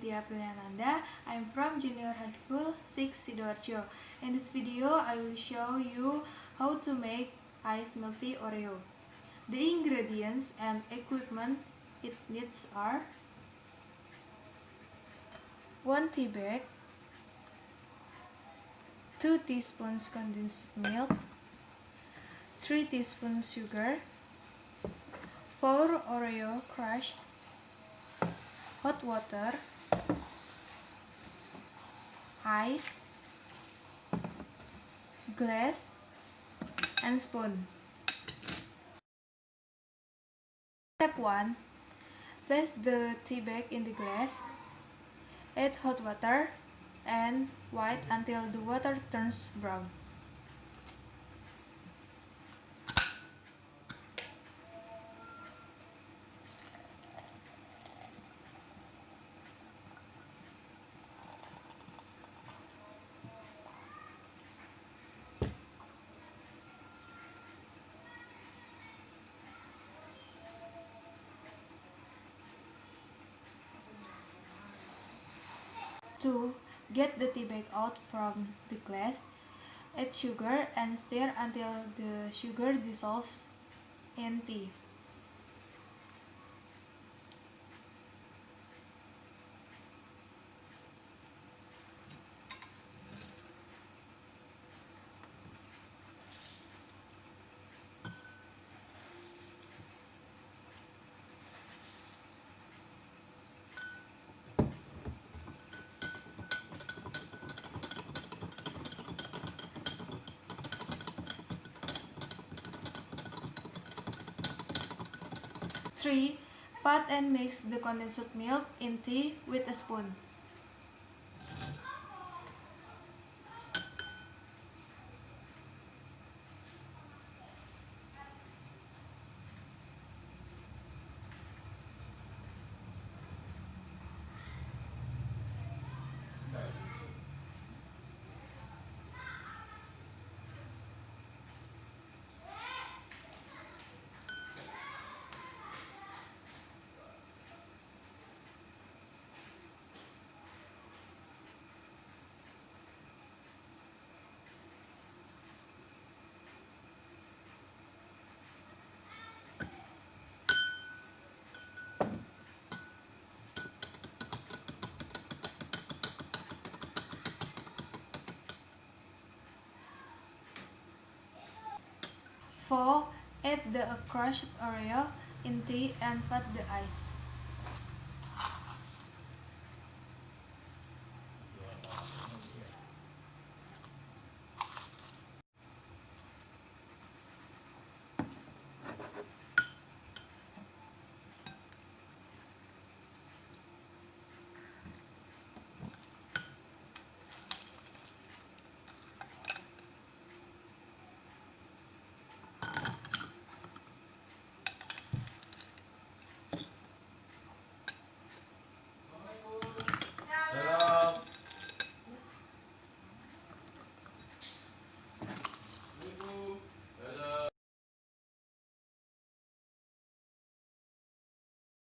Maulidya. I'm from Junior High School 6 Sidoarjo. In this video, I will show you how to make ice milky Oreo. The ingredients and equipment it needs are 1 tea bag, 2 teaspoons condensed milk, 3 teaspoons sugar, 4 Oreo crushed, hot water, ice, glass, and spoon. Step 1. Place the tea bag in the glass. Add hot water and wait until the water turns brown. To get the tea bag out from the glass, add sugar and stir until the sugar dissolves in tea. Three, pat and mix the condensed milk in tea with a spoon. Four, add the crushed Oreo in tea and pat the ice.